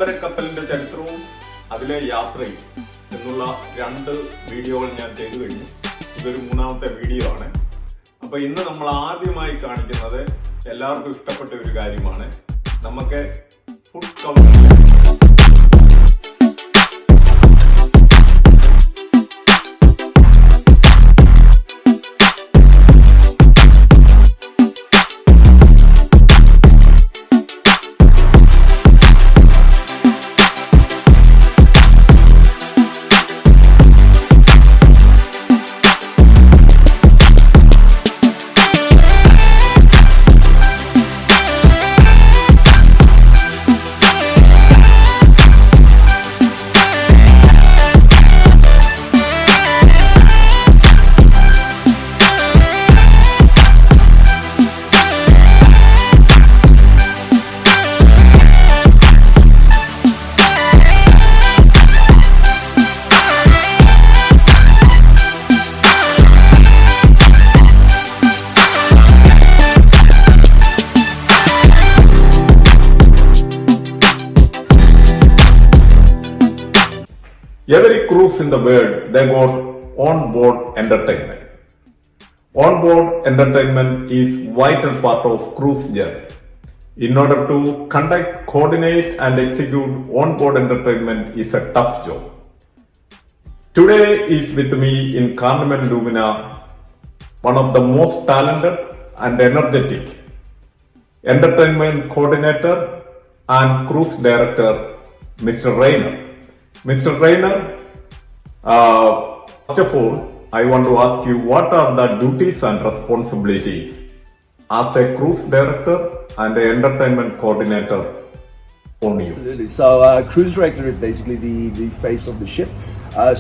ബരകപ്പലിന്റെ ചരിത്രവും അതിലെ യാത്രയും എന്നുള്ള 2 വീഡിയോകൾ ഞാൻ ചെയ്തു കഴിഞ്ഞു. ഇതൊരു 3ാമത്തെ വീഡിയോ ആണ്. അപ്പൊ ഇന്ന് നമ്മൾ ആദ്യമായി കാണിക്കുന്നത് എല്ലാവർക്കും ഇഷ്ടപ്പെട്ട ഒരു കാര്യമാണ്. നമുക്ക് food counter. Every cruise in the world, they got on-board entertainment. On-board entertainment is vital part of cruise journey. In order to conduct, coordinate and execute on-board entertainment is a tough job. Today is with me in Carnival Lumina, one of the most talented and energetic entertainment coordinator and cruise director, Mr. Rainer. Mr. Rainer, first of all, I want to ask you what are the duties and responsibilities as a cruise director and an entertainment coordinator on you? Absolutely. So cruise director is basically the face of the ship.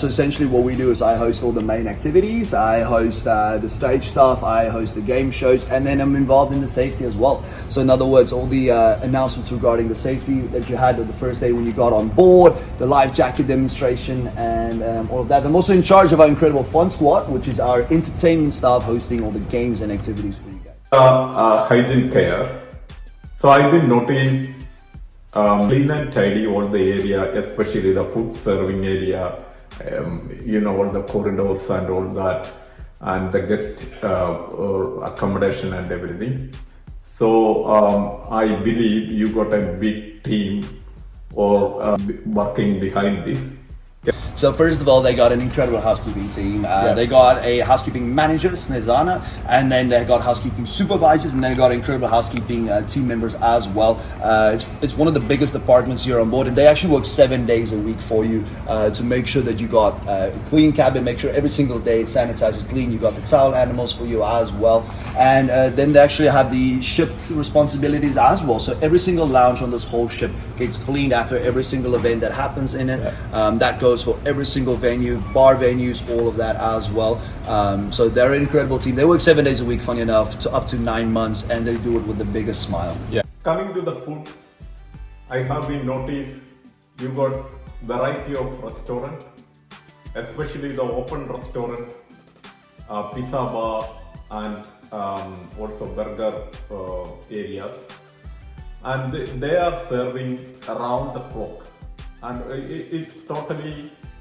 So essentially what we do is I host all the main activities, I host the stage stuff, I host the game shows, and then I'm involved in the safety as well. So in other words, all the announcements regarding the safety that you had on the first day when you got on board, the life jacket demonstration, and all of that. I'm also in charge of our incredible fun squad, which is our entertainment staff hosting all the games and activities for you guys. Hygiene care. So I did notice clean and tidy all the area, especially the food serving area. All the corridors and all that, and the guest accommodation and everything. So I believe you got a big team or working behind this. So first of all, they got an incredible housekeeping team. They got a housekeeping manager, Snezana, and then they got housekeeping supervisors, and then they got incredible housekeeping team members as well. It's one of the biggest departments here on board, and they actually work 7 days a week for you to make sure that you got a clean cabin, make sure every single day it's sanitized and clean. You got the towel animals for you as well, and then they actually have the ship responsibilities as well. So every single lounge on this whole ship gets cleaned after every single event that happens in it. That goes for every single venue, bar venues, all of that as well. So they're an incredible team. They work 7 days a week, funny enough, to up to 9 months, and they do it with the biggest smile. Yeah. Coming to the food, I have been noticed you got variety of restaurant, especially the open restaurant, pizza bar, and also burger areas, and they are serving around the clock. And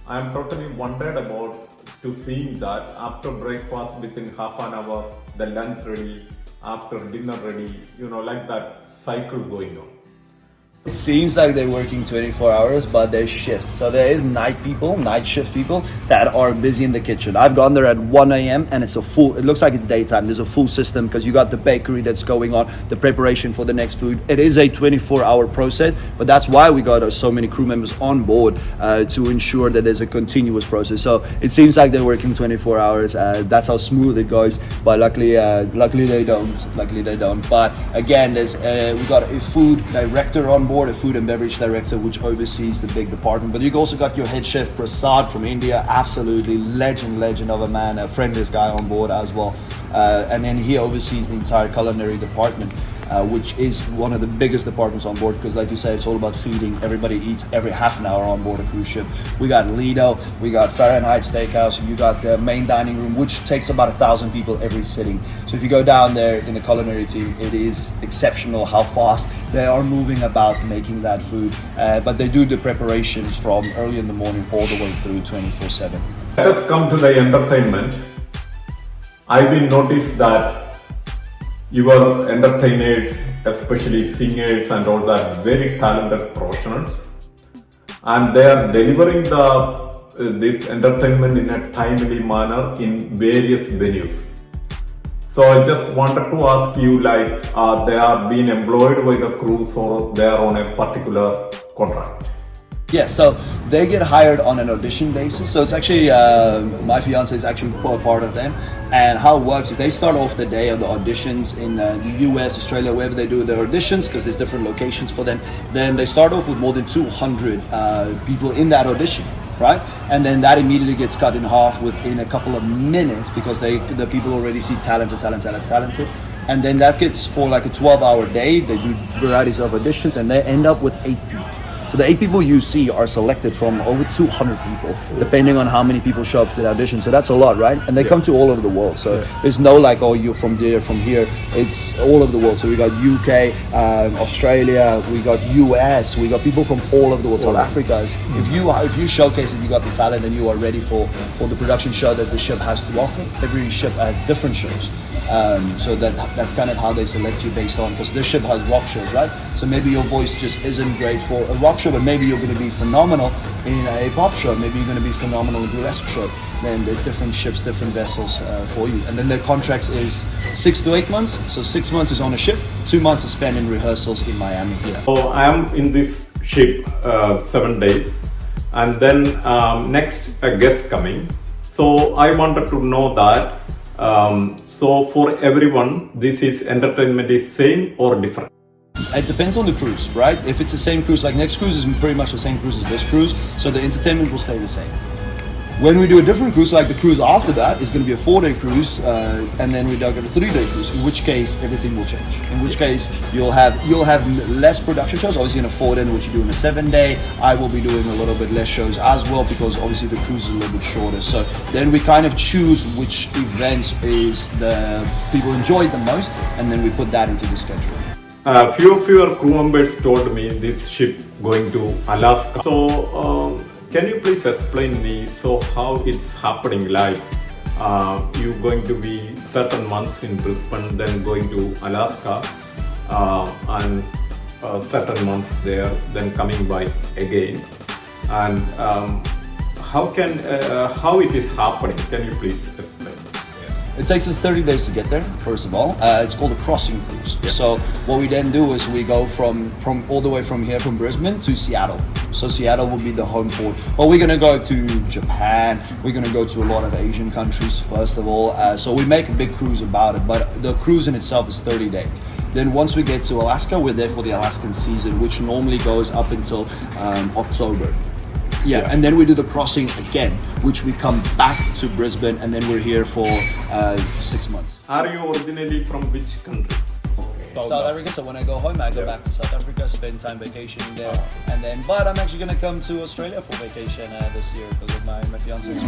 I am totally wondered about to seeing that after breakfast within half an hour, the lunch ready, after dinner ready, like that cycle going on. It seems like they're working 24 hours, but there's shifts. So there is night shift people that are busy in the kitchen. I've gone there at 1 a.m. and it looks like it's daytime. There's a full system because you got the bakery that's going on, the preparation for the next food. It is a 24-hour process, but that's why we got so many crew members on board to ensure that there's a continuous process. So it seems like they're working 24 hours. That's how smooth it goes. But luckily they don't. But again, we got a food director on board, a food and beverage director which oversees the big department. But you also got your head chef Prasad from India, absolutely legend of a man, a friendliest guy on board as well. And then he oversees the entire culinary department. which is one of the biggest departments on board, because like you said, it's all about feeding. Everybody eats every half an hour on board a cruise ship. We got Lido, we got Fahrenheit Steakhouse, you got the main dining room, which takes about 1,000 people every sitting. So if you go down there in the culinary team, it is exceptional how fast they are moving about making that food. But they do the preparations from early in the morning all the way through 24/7. Let us come to the entertainment. I've been noticed that your entertainers, especially singers and all that, very talented professionals, and they are delivering this entertainment in a timely manner in various venues. So I just wanted to ask you, like, they are being employed by the cruise or they are on a particular contract? Yeah, so they get hired on an audition basis. So it's actually, my fiance is actually part of them. And how it works is they start off the day of the auditions in the US, Australia, wherever they do their auditions, because there's different locations for them. Then they start off with more than 200 people in that audition, right? And then that immediately gets cut in half within a couple of minutes, because the people already see talented. And then that gets for like a 12-hour day. They do varieties of auditions and they end up with 8 people. So the 8 people you see are selected from over 200 people, depending on how many people show up to the audition. So that's a lot, right? And they come to all over the world. So there's no like, oh, you're from there, from here. It's all over the world. So we got UK, Australia, we got US, we got people from all over the world. South Africa. If you showcase that you got the talent and you are ready for the production show that the ship has to offer, every ship has different shows. So that's kind of how they select you based on, because this ship has rock shows, right? So maybe your voice just isn't great for a rock show, but maybe you're going to be phenomenal in a pop show. Maybe you're going to be phenomenal in a burlesque show. Then there's different ships, different vessels for you. And then their contracts is 6 to 8 months. So 6 months is on a ship, 2 months is spent in rehearsals in Miami. Yeah. So I am in this ship 7 days, and then next a guest coming. So I wanted to know that. So for everyone, this is entertainment is same or different? It depends on the cruise, right? If it's the same cruise, like next cruise is pretty much the same cruise as this cruise, so the entertainment will stay the same. When we do a different cruise, like the cruise after that is going to be a 4-day cruise, and then we do a 3-day cruise. In which case, everything will change. In which case, you'll have less production shows. Obviously, in a 4-day, which you do in a 7-day, I will be doing a little bit less shows as well, because obviously the cruise is a little bit shorter. So then we kind of choose which events is the people enjoy the most, and then we put that into the schedule. A few of your crew members told me this ship going to Alaska. So. Can you please explain me how it's happening? Like you going to be certain months in Brisbane, then going to Alaska, and certain months there, then coming by again, and how it is happening? Can you please explain? It takes us 30 days to get there, first of all. It's called a crossing cruise. Yeah. So what we then do is we go from all the way from here, from Brisbane to Seattle. So Seattle will be the home port. But we're going to go to Japan. We're going to go to a lot of Asian countries, first of all. So we make a big cruise about it. But the cruise in itself is 30 days. Then once we get to Alaska, we're there for the Alaskan season, which normally goes up until October. Yeah, and then we do the crossing again, which we come back to Brisbane, and then we're here for 6 months. Are you originally from which country? South Africa. So when I go home, I go back to South Africa, spend time vacationing there, and then. But I'm actually gonna come to Australia for vacation this year because of my fiance's.